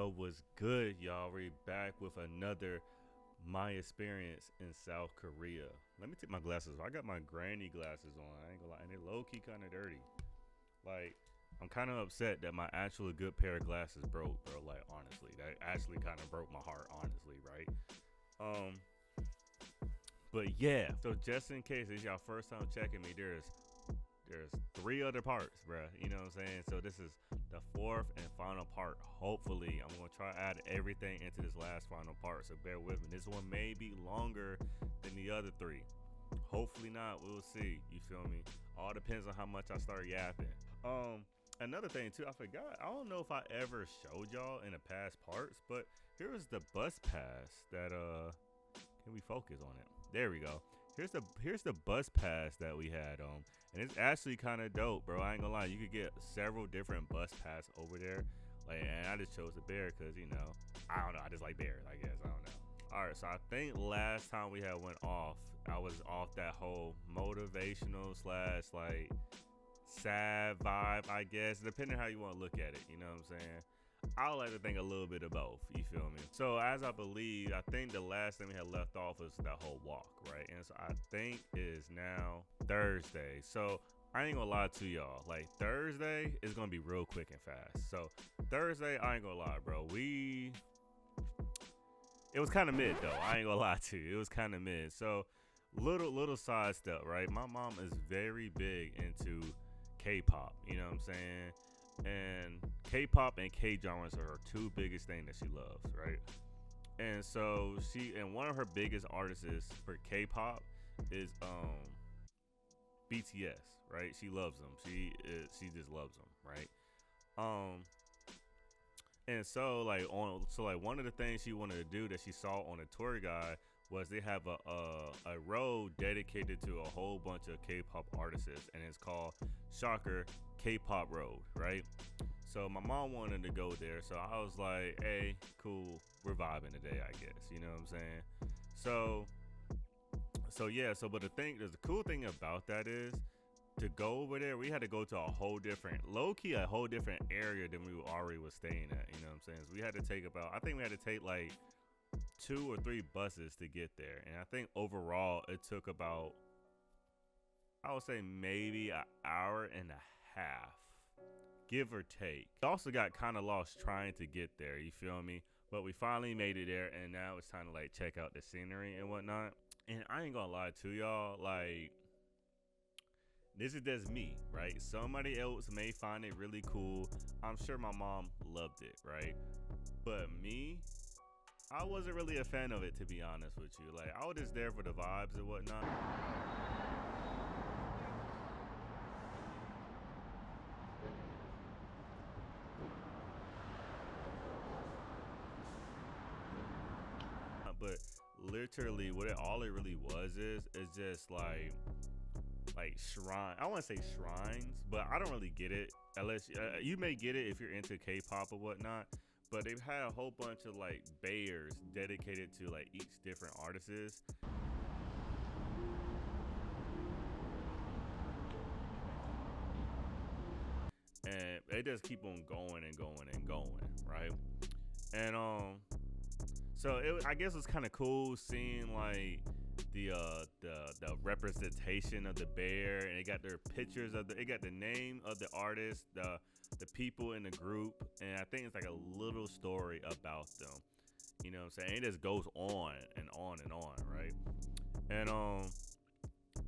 Yo, what's good, y'all? We're back with another my experience in South Korea. Let me take my glasses off. I got my granny glasses on. I ain't gonna lie, and they're low key kind of dirty. Like, I'm kind of upset that my actual good pair of glasses broke, bro. Like, honestly, that actually kind of broke my heart, honestly, right? Um, but yeah. So just in case it's y'all first time checking me, there's three other parts, bruh. You know what I'm saying? So this is the fourth and final part. Hopefully, I'm gonna try to add everything into this last final part. So bear with me. This one may be longer than the other three. Hopefully not. We'll see. You feel me? All depends on how much I start yapping. Another thing too, I forgot. I don't know if I ever showed y'all in the past parts, but here's the bus pass that can we focus on it? There we go. Here's the bus pass that we had and it's actually kind of dope, bro. I ain't gonna lie, you could get several different bus pass over there. Like, and I just chose the bear because I don't know, I just like bears, I guess. I don't know. All right, so I think last time we had went off, I was off that whole motivational slash like sad vibe, I guess, depending on how you want to look at it. You know what I'm saying? I would like to think a little bit of both. You feel me? So as I think the last thing we had left off was that whole walk, right? And so I think it is now Thursday. So I ain't gonna lie to y'all. Like, Thursday is gonna be real quick and fast. So Thursday, I ain't gonna lie, bro. It was kind of mid though. I ain't gonna lie to you. It was kind of mid. So little side step, right? My mom is very big into K-pop. You know what I'm saying? And K-pop and K-dramas are her two biggest things that she loves, right? And so one of her biggest artists for K-pop is BTS, right? She loves them. She just loves them, right? And so one of the things she wanted to do that she saw on a tour guide was they have a road dedicated to a whole bunch of K-pop artists, and it's called Shocker K-pop Road, right? So my mom wanted to go there, so I was like, hey, cool, we're vibing today, I guess. You know what I'm saying? But the cool thing about that is, to go over there, we had to go to a whole different area than we already was staying at. You know what I'm saying? So we had to take like 2 or 3 buses to get there, and I think overall it took about, I would say, maybe an hour and a half, give or take. We also got kind of lost trying to get there, you feel me? But we finally made it there, and now it's time to like check out the scenery and whatnot. And I ain't gonna lie to y'all, like, this is just me, right? Somebody else may find it really cool. I'm sure my mom loved it, right? But me, I wasn't really a fan of it, to be honest with you. Like, I was just there for the vibes and whatnot. But literally, all it really was is just like shrine. I want to say shrines, but I don't really get it unless you may get it if you're into K-pop or whatnot. But they've had a whole bunch of like bears dedicated to like each different artist. And they just keep on going and going and going, right? And I guess it's kind of cool seeing like the representation of the bear, and it got their pictures it got the name of the artist, the people in the group, and I think it's like a little story about them. You know what I'm saying? It just goes on and on and on, right?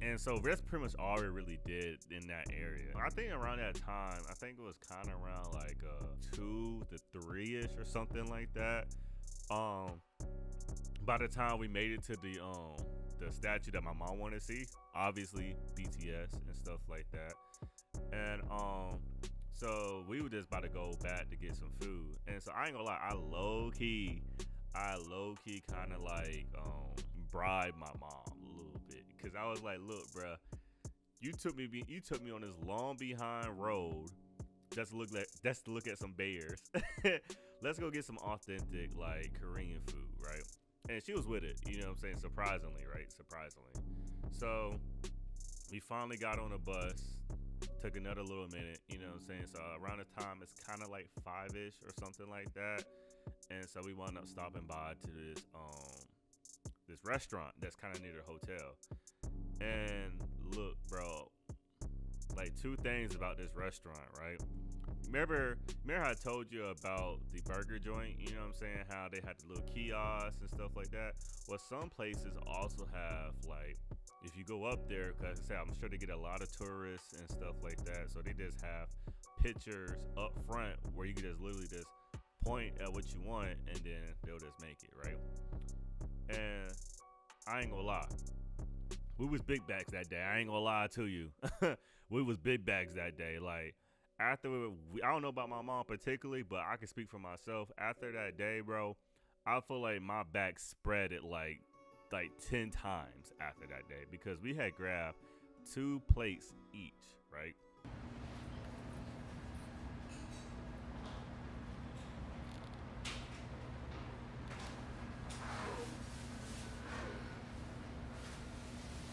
And so that's pretty much all we really did in that area. I think around that time, I think it was kind of around like 2 to 3ish or something like that. By the time we made it to the statue that my mom wanted to see, obviously BTS and stuff like that. And so we were just about to go back to get some food. And so I ain't gonna lie, I low key kind of like bribed my mom a little bit, because I was like, look, bruh, you took me on this long behind road just to look at some bears. Let's go get some authentic like Korean food, right? And she was with it, you know what I'm saying? Surprisingly, right? Surprisingly. So we finally got on a bus. Took another little minute, you know what I'm saying? So around the time, it's kind of like 5-ish or something like that. And so we wound up stopping by to this restaurant that's kind of near the hotel. And look, bro, like two things about this restaurant, right? Remember how I told you about the burger joint? You know what I'm saying? How they had the little kiosks and stuff like that. Well, some places also have, like, if you go up there, because I say I'm sure they get a lot of tourists and stuff like that. So they just have pictures up front where you can just literally just point at what you want and then they'll just make it, right? And I ain't gonna lie, we was big bags that day. I ain't gonna lie to you. We was big bags that day. Like, after I don't know about my mom particularly, but I can speak for myself. After that day, bro, I feel like my back spread it like 10 times after that day, because we had grabbed 2 plates each, right?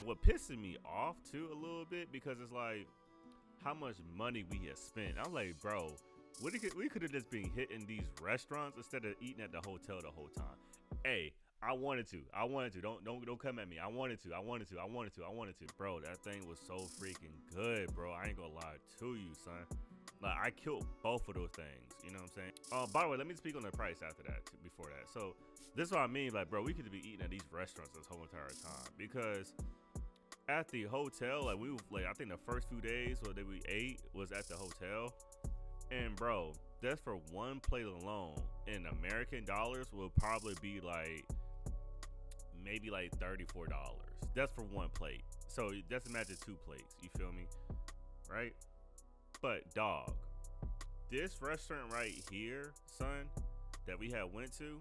What pissing me off too a little bit, because it's like how much money we had spent. I'm like, bro, we could have just been hitting these restaurants instead of eating at the hotel the whole time. Hey, I wanted to. Don't come at me. I wanted to. Bro, that thing was so freaking good, bro. I ain't gonna lie to you, son. Like, I killed both of those things. You know what I'm saying? By the way, let me speak on the price after that, before that. So this is what I mean. Like, bro, we could be eating at these restaurants this whole entire time, because at the hotel, like, I think the first few days that we ate was at the hotel, and bro, that's for one plate alone in American dollars will probably be like maybe like $34. That's for one plate. So just imagine 2 plates. You feel me, right? But dog, this restaurant right here, son, that we had went to,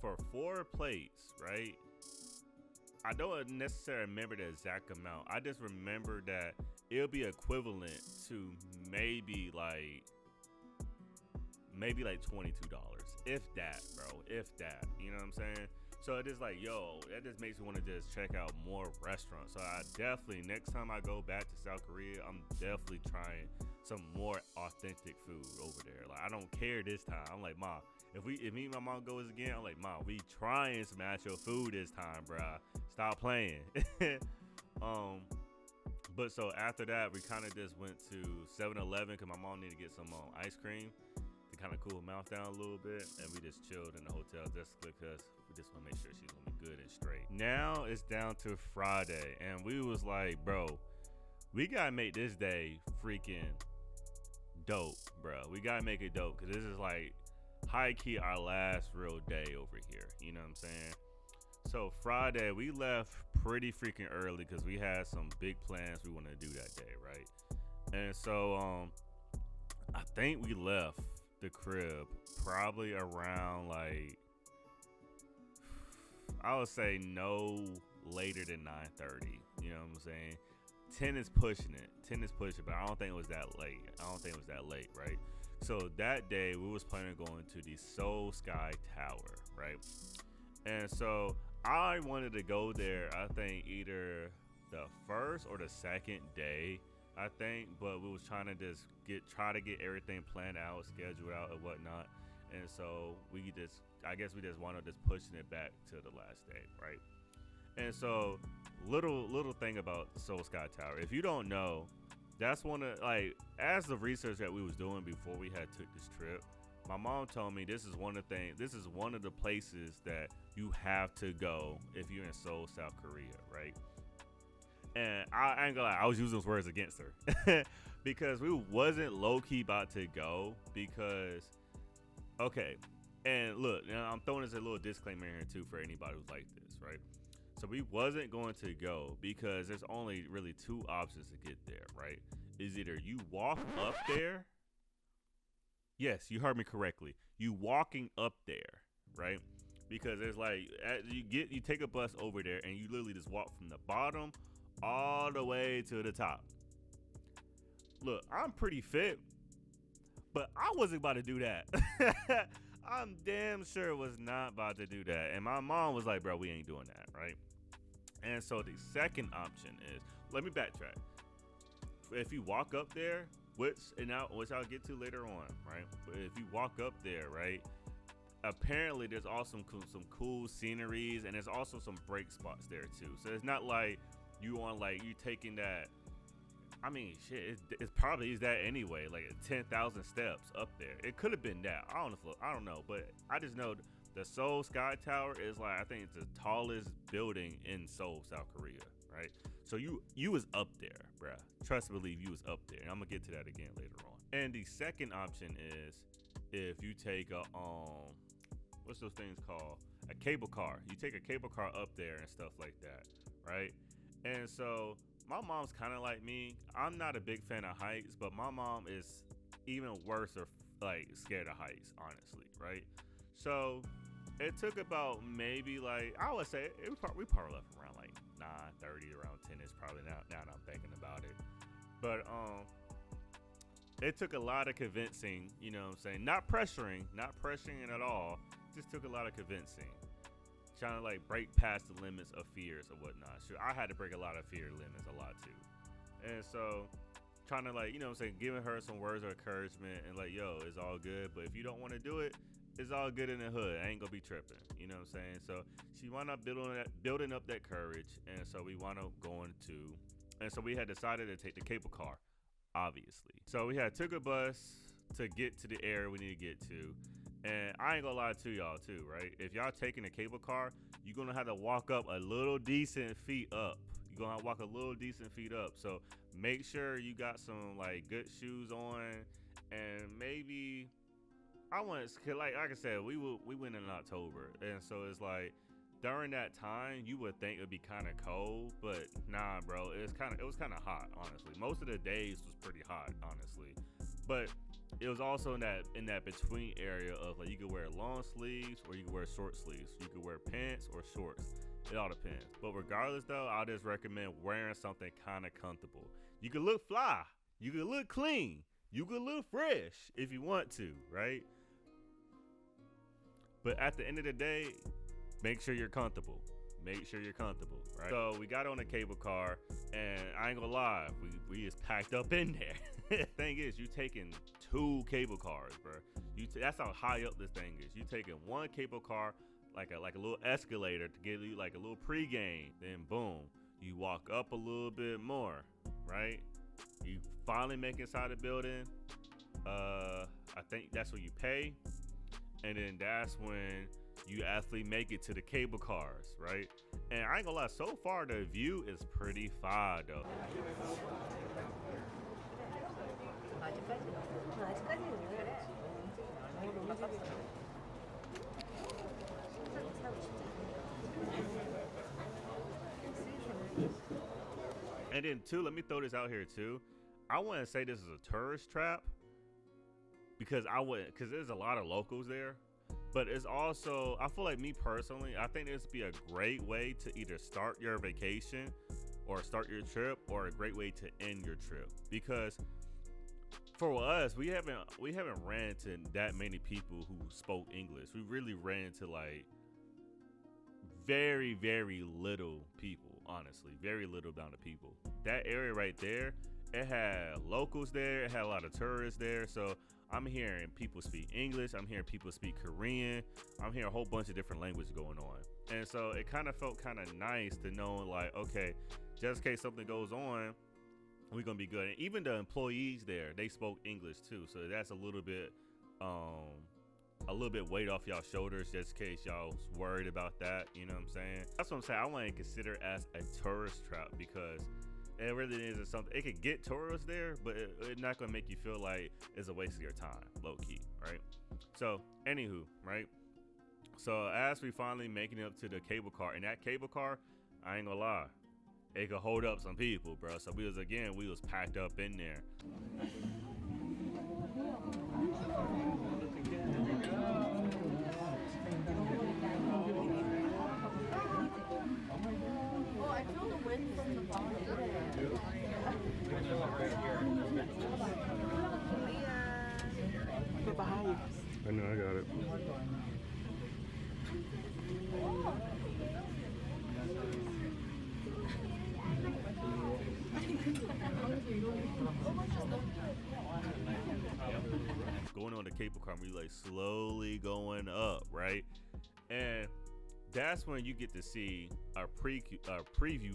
for 4 plates, right? I don't necessarily remember the exact amount. I just remember that it'll be equivalent to maybe like $22, if that, bro, if that. You know what I'm saying? So it is like, yo, that just makes me want to just check out more restaurants. So I definitely, next time I go back to South Korea, I'm definitely trying some more authentic food over there. Like, I don't care this time. I'm like, Ma, if me and my mom goes again, I'm like, Ma, we trying some actual food this time, bruh. Stop playing. But so after that, we kind of just went to 7-Eleven because my mom needed to get some ice cream to kind of cool her mouth down a little bit, and we just chilled in the hotel just because we just want to make sure she's gonna be good and straight. Now it's down to Friday, and we was like, bro, we gotta make this day freaking dope, bro. We gotta make it dope, because this is like high key our last real day over here. You know what I'm saying? So Friday, we left pretty freaking early because we had some big plans we wanted to do that day, right? And so I think we left the crib probably around, like, I would say no later than 9:30. You know what I'm saying? 10 is pushing it. 10 is pushing, but I don't think it was that late. Right? So that day we was planning on going to the Seoul Sky Tower, right? And so I wanted to go there, I think either the first or the second day, I think, but we was trying to just try to get everything planned out, scheduled out and whatnot. And so I guess we just wound up just pushing it back to the last day, right? And so little thing about Seoul Sky Tower. If you don't know, that's one of, like, as the research that we was doing before we had took this trip, my mom told me this is one of the places that you have to go if you're in Seoul, South Korea, right? And I ain't gonna lie, I was using those words against her because we wasn't low-key about to go because, okay, and look, now I'm throwing this a little disclaimer here too for anybody who's like this, right? So we wasn't going to go because there's only really 2 options to get there, right? Is either you walk up there. Yes, you heard me correctly. You walking up there, right? Because there's like, you take a bus over there and you literally just walk from the bottom all the way to the top. Look, I'm pretty fit, but I wasn't about to do that. I'm damn sure was not about to do that. And my mom was like, bro, we ain't doing that, right? And so the second option is, let me backtrack. If you walk up there, which I'll get to later on, right? But if you walk up there, right, apparently there's also some cool sceneries, and there's also some break spots there too. So it's not like you taking that. I mean, shit, it's probably is that anyway. Like 10,000 steps up there. It could have been that. I don't know, but I just know the Seoul Sky Tower is like, I think it's the tallest building in Seoul, South Korea, right? So you was up there, bruh. Trust and believe, you was up there. And I'm gonna get to that again later on. And the second option is if you take a what's those things called? A cable car. You take a cable car up there and stuff like that, right? And so my mom's kind of like me. I'm not a big fan of heights, but my mom is even worse or like scared of heights, honestly, right? So it took about maybe like, I would say we probably left around like 9:30, around 10 is probably now that I'm thinking about it. But it took a lot of convincing, you know what I'm saying? Not pressuring at all. Just took a lot of convincing. Trying to like break past the limits of fears or whatnot. Sure, I had to break a lot of fear limits a lot too. And so trying to like, you know what I'm saying, giving her some words of encouragement and like, yo, it's all good. But if you don't want to do it, it's all good in the hood. I ain't gonna be tripping. You know what I'm saying? So she wound up building up that courage. And so we wound up going to, and so we had decided to take the cable car, obviously. So we had took a bus to get to the area we need to get to. And I ain't gonna lie to y'all too, right? If y'all taking a cable car, you're gonna have to walk up a little decent feet up. You're gonna have to walk a little decent feet up. So make sure you got some like good shoes on, and maybe like I said, we went in October, and so it's like during that time you would think it would be kind of cold, but nah, bro, it was kind of hot, honestly. Most of the days was pretty hot, honestly, but it was also in that between area of like you could wear long sleeves or you could wear short sleeves. You could wear pants or shorts. It all depends. But regardless though, I just recommend wearing something kind of comfortable. You can look fly. You can look clean. You can look fresh if you want to, right? But at the end of the day, make sure you're comfortable. Make sure you're comfortable, right? So we got on a cable car, and I ain't gonna lie, we just packed up in there. Thing is, you taking 2 cable cars, bro. That's how high up this thing is. You taking one cable car, like a little escalator to give you like a little pregame. Then boom, you walk up a little bit more, right? You finally make inside the building. I think that's when you pay, and then that's when you actually make it to the cable cars, right? And I ain't gonna lie, so far the view is pretty fire though. And then too, let me throw this out here too. I wouldn't say this is a tourist trap because there's a lot of locals there. But it's also, I feel like me personally, I think this would be a great way to either start your vacation or start your trip, or a great way to end your trip. Because for us, we haven't ran into that many people who spoke English. We really ran into like very, very little people, honestly. Very little amount of people. That area right there, it had locals there, it had a lot of tourists there. So I'm hearing people speak English, I'm hearing people speak Korean, I'm hearing a whole bunch of different languages going on. And so it kind of felt kind of nice to know like, okay, just in case something goes on, we're gonna be good. And even the employees there, they spoke English too. So that's a little bit weight off y'all shoulders just in case y'all worried about that, you know what I'm saying? That's what I'm saying. I want to consider it as a tourist trap because it really is something. It could get tourists there, but it's not gonna make you feel like it's a waste of your time, low key, right? So, anywho, right? So as we finally making it up to the cable car, and that cable car, I ain't gonna lie, it could hold up some people, bro. So we was packed up in there. Oh, I feel the wind from the bottom. We're behind you. I know, I got it. Going on the part where you like slowly going up, right? And that's when you get to see a preview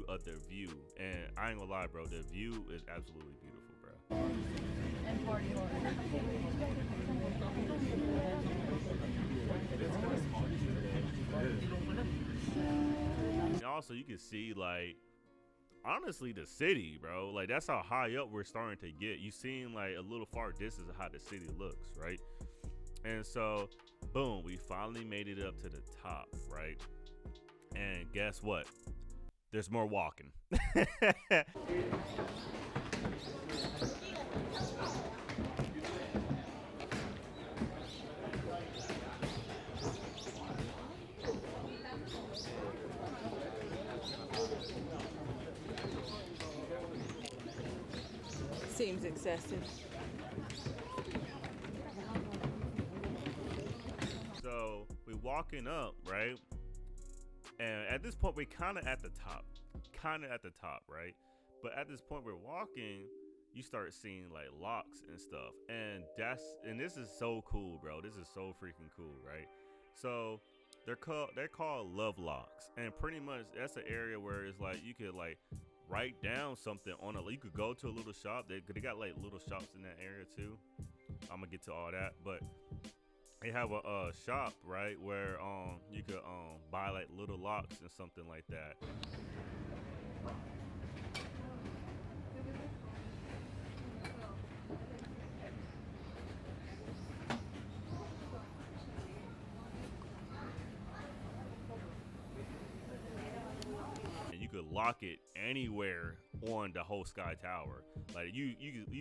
of the view. And I ain't gonna lie, bro, the view is absolutely beautiful, bro. And party hard. And also, you can see like honestly the city, bro. Like that's how high up we're starting to get. You seen like a little far distance of how the city looks, right? And so, boom, we finally made it up to the top, right? And guess what? There's more walking. Seems excessive. So we walking up, right? And at this point, we're kind of at the top, right? But at this point, we're walking, you start seeing like locks and stuff, and this is so cool, bro. This is so freaking cool, right? So they're called love locks, and pretty much that's an area where it's like you could like write down something on it. You could go to a little shop. They got like little shops in that area too. I'm gonna get to all that, but they have a shop, right, where you could buy like little locks and something like that. And you could lock it anywhere on the whole Sky Tower. Like you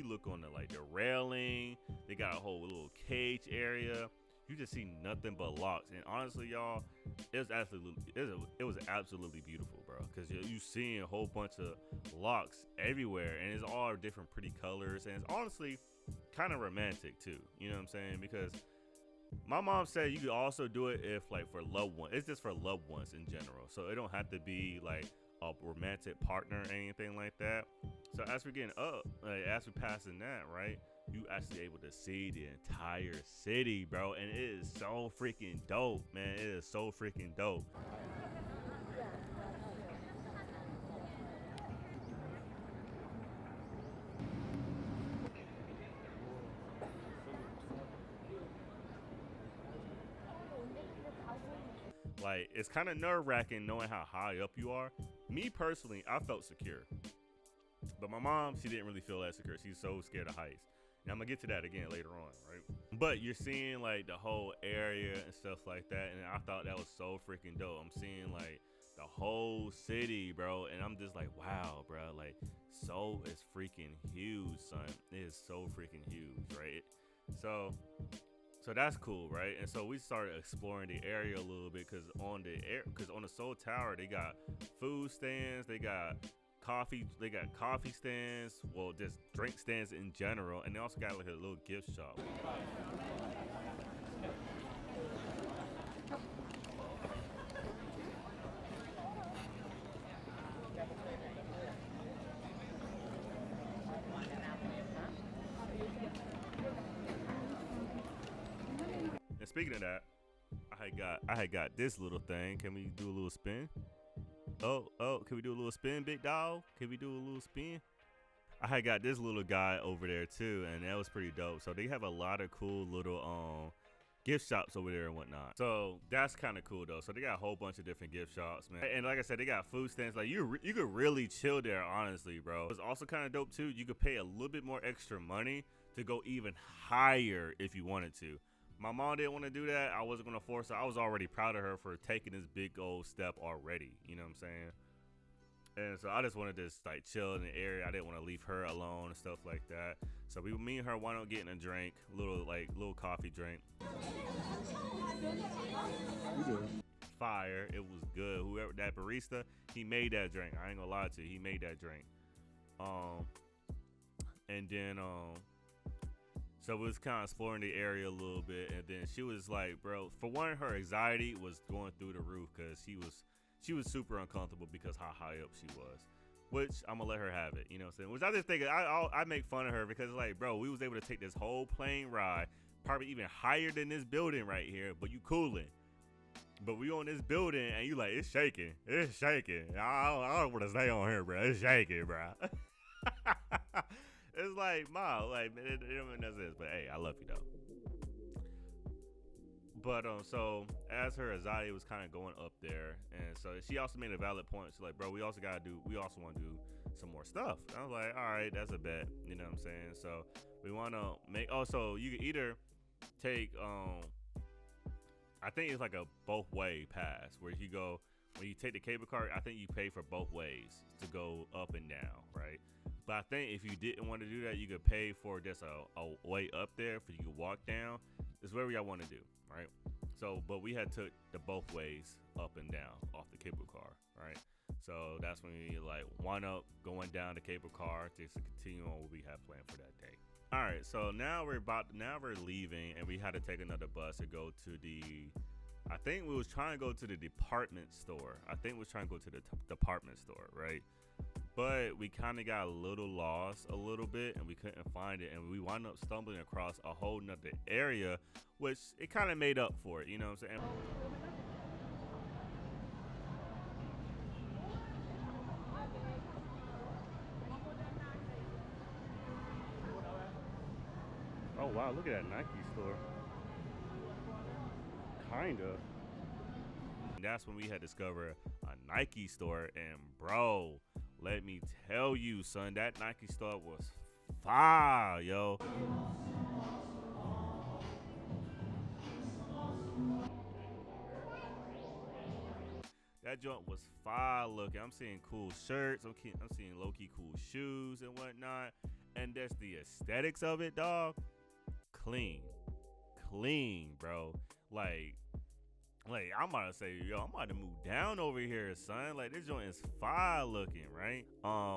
look on the like the railing. They got a whole little cage area. You just see nothing but locks, and honestly, y'all, it was absolutely beautiful, bro. Cause you seeing a whole bunch of locks everywhere, and it's all different pretty colors, and it's honestly kind of romantic too. You know what I'm saying? Because my mom said you could also do it if like for loved ones. It's just for loved ones in general, so it don't have to be like a romantic partner or anything like that. So as we're getting up, like as we're passing that, right? You actually able to see the entire city, bro, and it is so freaking dope, man. It is so freaking dope. Like, it's kind of nerve-wracking knowing how high up you are. Me personally, I felt secure, but my mom, she didn't really feel that secure. She's so scared of heights. And I'm gonna get to that again later on, right? But you're seeing like the whole area and stuff like that, and I thought that was so freaking dope. I'm seeing like the whole city, bro, and I'm just like, wow, bro, like Seoul is freaking huge, son. It is so freaking huge, right? So that's cool, right? And so we started exploring the area a little bit, because on the Seoul Tower they got food stands, they got coffee stands, well, just drink stands in general, and they also got like a little gift shop. And speaking of that, I had got this little thing. Can we do a little spin? Oh, can we do a little spin, big dog? Can we do a little spin? I had got this little guy over there too, and that was pretty dope. So they have a lot of cool little gift shops over there and whatnot. So that's kind of cool though. So they got a whole bunch of different gift shops, man. And like I said, they got food stands. Like you could really chill there, honestly, bro. It's also kind of dope too. You could pay a little bit more extra money to go even higher if you wanted to. My mom didn't want to do that. I wasn't going to force her. I was already proud of her for taking this big old step already. You know what I'm saying? And so I just wanted to just like chill in the area. I didn't want to leave her alone and stuff like that. So me and her wound up getting a drink, little coffee drink. Fire. It was good. Whoever that barista, he made that drink. I ain't gonna lie to you. He made that drink. And then so we was kind of exploring the area a little bit, and then she was like, bro, for one, her anxiety was going through the roof because she was super uncomfortable because how high up she was, which I'm gonna let her have it, you know what I'm saying? Which I just think I make fun of her because like, bro, we was able to take this whole plane ride probably even higher than this building right here, but you cooling. But we on this building and you like, it's shaking. It's shaking. I don't want to stay on here, bro. It's shaking, bro. It's like, Ma, like, it don't make no sense. But hey, I love you though. But so as her anxiety was kind of going up there, and so she also made a valid point. She's like, bro, we also want to do some more stuff. And I was like, all right, that's a bet. You know what I'm saying? So we want to make. Oh, so you can either take I think it's like a both way pass where you go when you take the cable car. I think you pay for both ways to go up and down, right? But I think if you didn't want to do that, you could pay for just a way up there for you to walk down. It's whatever y'all want to do, right? So, but we had took the both ways up and down off the cable car, right? So that's when we like wind up going down the cable car just to continue on what we had planned for that day. All right, so now we're leaving, and we had to take another bus to go to the. I think we was trying to go to the department store. Department store, right? But we kind of got a little lost a little bit, and we couldn't find it, and we wound up stumbling across a whole nother area, which it kind of made up for it. You know what I'm saying? Oh wow, look at that Nike store. Kinda. And that's when we had discovered a Nike store, and bro, let me tell you, son, that Nike store was fire, yo. That joint was fire looking. I'm seeing cool shirts. I'm seeing low-key cool shoes and whatnot. And that's the aesthetics of it, dog. Clean, bro. Like I'm about to say, yo, I'm about to move down over here, son. Like, this joint is fire looking, right?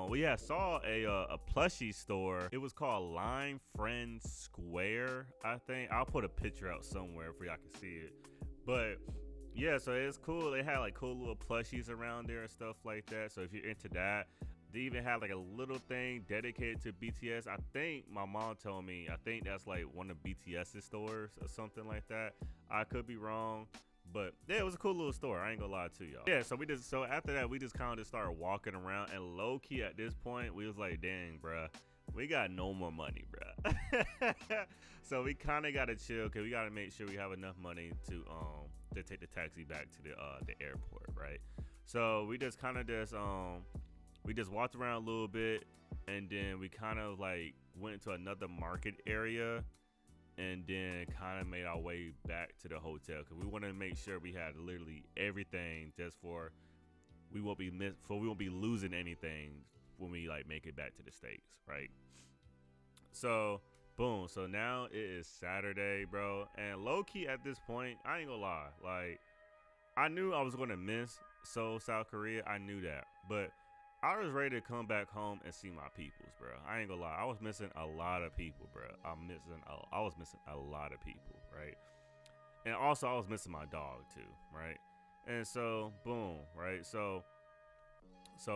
We had saw a plushie store. It was called Lime Friends Square, I think. I'll put a picture out somewhere for y'all can see it. But yeah, so it's cool. They had like cool little plushies around there and stuff like that. So if you're into that, they even had like a little thing dedicated to BTS. I think my mom told me, I think that's like one of BTS's stores or something like that. I could be wrong, but yeah, it was a cool little store. I ain't gonna lie to y'all. Yeah, so after that, we just kind of just started walking around, and low key at this point, we was like, dang, bruh, we got no more money, bruh. So we kind of gotta chill, cause we gotta make sure we have enough money to take the taxi back to the airport, right? So we just kind of we just walked around a little bit, and then we kind of like went into another market area, and then kind of made our way back to the hotel because we wanted to make sure we had literally everything just for we won't be losing anything when we like make it back to the States, right? So boom, so now it is Saturday, bro, and low key at this point, I ain't gonna lie, like I knew I was gonna miss Seoul, South Korea. I knew that, but I was ready to come back home and see my peoples, bro. I ain't gonna lie. I was missing a lot of people, bro. I was missing a lot of people, right? And also, I was missing my dog too, right? And so, boom, right? So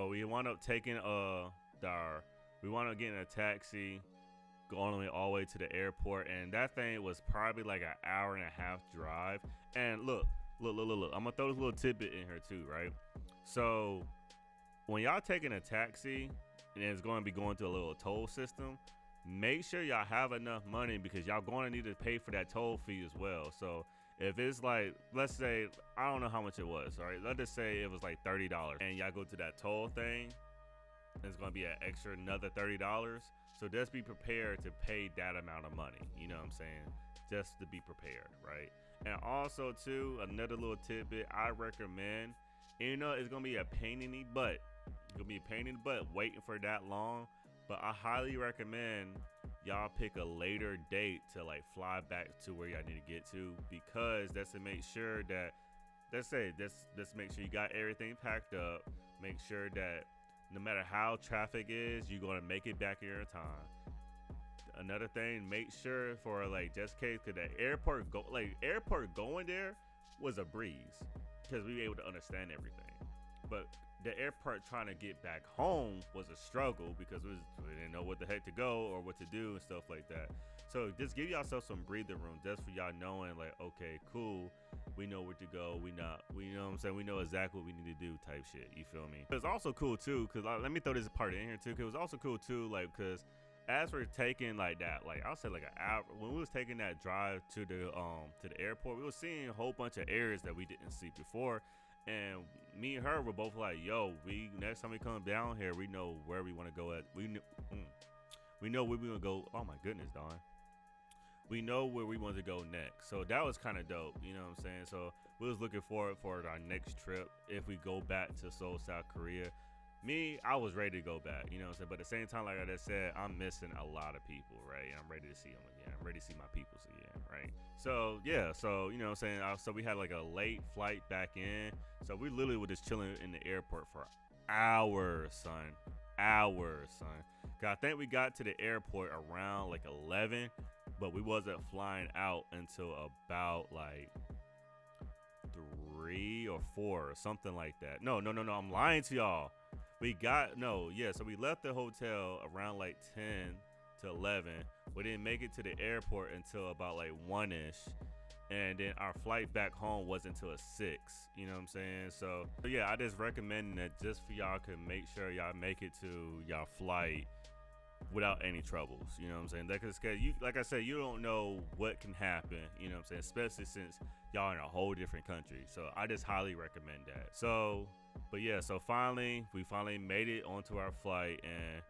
we wound up taking we wound up getting a taxi, going all the way to the airport, and that thing was probably like an hour and a half drive. And look. I'm gonna throw this little tidbit in here too, right? So when y'all taking a taxi and it's going to be going through a little toll system, make sure y'all have enough money because y'all going to need to pay for that toll fee as well. So if it's like, let's say, I don't know how much it was, all right? Let's just say it was like $30 and y'all go to that toll thing, it's going to be an extra another $30. So just be prepared to pay that amount of money. You know what I'm saying? Just to be prepared, right? And also too, another little tidbit I recommend, you know, it's going to be a pain in the butt. It's going to be a pain in the butt waiting for that long. But I highly recommend y'all pick a later date to like fly back to where y'all need to get to, because that's to make sure that, let's make sure you got everything packed up. Make sure that no matter how traffic is, you're going to make it back in your time. Another thing, make sure for like just in case, cause the airport going there was a breeze because we were able to understand everything. But the airport trying to get back home was a struggle because we didn't know what the heck to go or what to do and stuff like that. So just give yourself some breathing room just for y'all knowing like, okay, cool. We know where to go. We know what I'm saying? We know exactly what we need to do type shit. You feel me? It's also cool too, cause let me throw this part in here too, cause it was also cool too, like, cause as we're taking like that, like I'll say like an hour, when we was taking that drive to the airport, we was seeing a whole bunch of areas that we didn't see before. And me and her were both like, yo, we next time we come down here, we know where we want to go at. We know where we want to go. Oh my goodness, Dawn. We know where we want to go next. So that was kind of dope. You know what I'm saying? So we was looking forward for our next trip if we go back to Seoul, South Korea. Me, I was ready to go back. You know what I'm saying? But at the same time, like I just said, I'm missing a lot of people, right? And I'm ready to see them again. I'm ready to see my peoples again, right? So yeah, so you know what I'm saying? So we had like a late flight back in. So we literally were just chilling in the airport for hours, son. Hours, son. Cause I think we got to the airport around like 11, but we wasn't flying out until about like 3 or 4 or something like that. No, I'm lying to y'all. So we left the hotel around like 10 to 11. We didn't make it to the airport until about like 1-ish. And then our flight back home wasn't until 6. You know what I'm saying? So yeah, I just recommend that just for y'all can make sure y'all make it to y'all flight without any troubles. You know what I'm saying? Because you, like I said, you don't know what can happen. You know what I'm saying? Especially since y'all in a whole different country. So I just highly recommend that. So, but yeah, so we finally made it onto our flight, and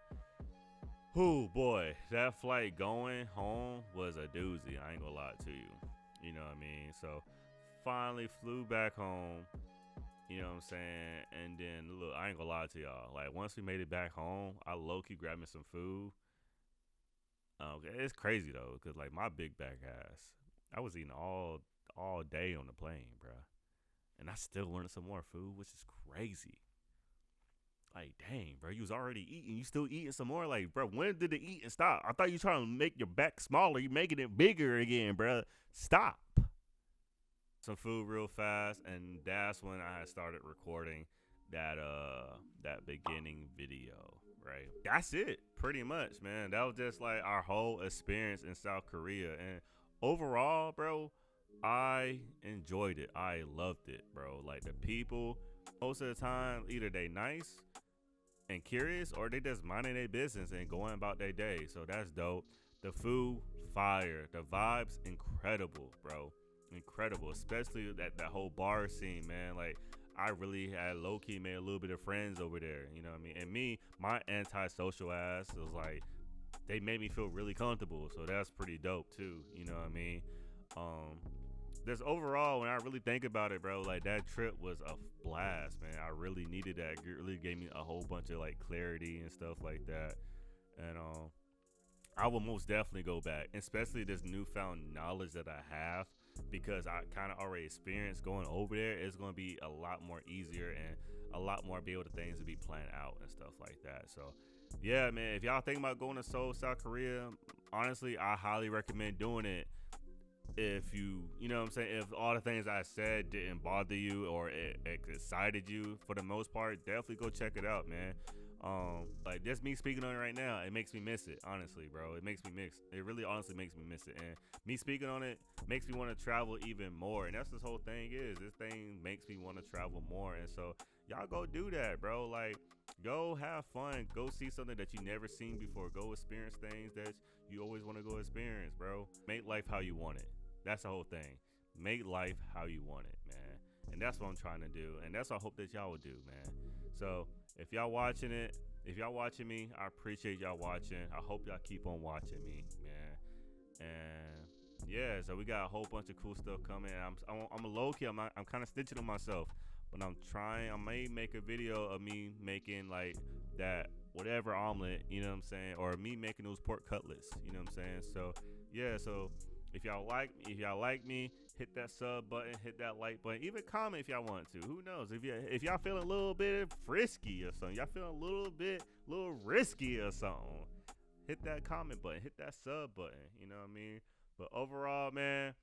whoo boy, that flight going home was a doozy. I ain't gonna lie to you. You know what I mean? So finally flew back home. You know what I'm saying? And then look, I ain't gonna lie to y'all. Like once we made it back home, I low-key grabbed me some food. It's crazy though, cause like my big back ass, I was eating all day on the plane, bruh. And I still wanted some more food, which is crazy. Like, dang, bro, you was already eating. You still eating some more? Like, bro, when did the eating stop? I thought you trying to make your back smaller. You making it bigger again, bro. Stop. Some food real fast, and that's when I started recording that beginning video, right? That's it, pretty much, man. That was just like our whole experience in South Korea, and overall, bro, I enjoyed it. I loved it, bro. Like the people, most of the time, either they nice and curious, or they just minding their business and going about their day. So that's dope. The food, fire. The vibes, incredible, bro. Incredible, especially that whole bar scene, man. Like I really had low-key made a little bit of friends over there, you know what I mean? And me, my antisocial ass was like, they made me feel really comfortable, so that's pretty dope too, you know what I mean? There's overall, when I really think about it, bro, like that trip was a blast, man. I really needed that. It really gave me a whole bunch of like clarity and stuff like that. And I will most definitely go back, especially this newfound knowledge that I have, because I kind of already experienced going over there. It's going to be a lot more easier and a lot more be able to things to be planned out and stuff like that. So yeah, man, if y'all think about going to Seoul, South Korea, honestly, I highly recommend doing it. If you know what I'm saying, if all the things I said didn't bother you or it excited you for the most part, definitely go check it out, man. Like just me speaking on it right now, it makes me miss it, honestly, bro. It really honestly makes me miss it. And me speaking on it makes me want to travel even more. And that's this whole thing is. This thing makes me want to travel more. And so y'all go do that, bro. Like go have fun. Go see something that you never seen before. Go experience things that you always want to go experience, bro. Make life how you want it. That's the whole thing. Make life how you want it, man. And that's what I'm trying to do. And that's what I hope that y'all will do, man. So if y'all watching me, I appreciate y'all watching. I hope y'all keep on watching me, man. And yeah, so we got a whole bunch of cool stuff coming. I'm a low key. I'm kind of stitching on myself, but I'm trying. I may make a video of me making like that whatever omelet, you know what I'm saying, or me making those pork cutlets, you know what I'm saying. So yeah, so if y'all like me, hit that sub button, hit that like button, even comment if y'all want to. Who knows? If y'all feeling a little bit frisky or something, y'all feeling a little risky or something, hit that comment button, hit that sub button. You know what I mean? But overall, man,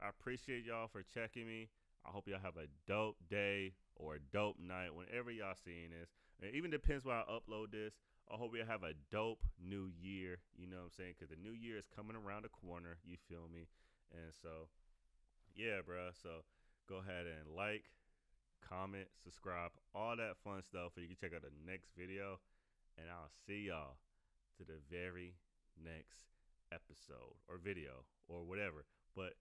I appreciate y'all for checking me. I hope y'all have a dope day or a dope night whenever y'all seeing this. It even depends when I upload this. I hope you have a dope new year. You know what I'm saying? Because the new year is coming around the corner. You feel me? And so, yeah, bro. So go ahead and like, comment, subscribe, all that fun stuff. So you can check out the next video. And I'll see y'all to the very next episode or video or whatever. But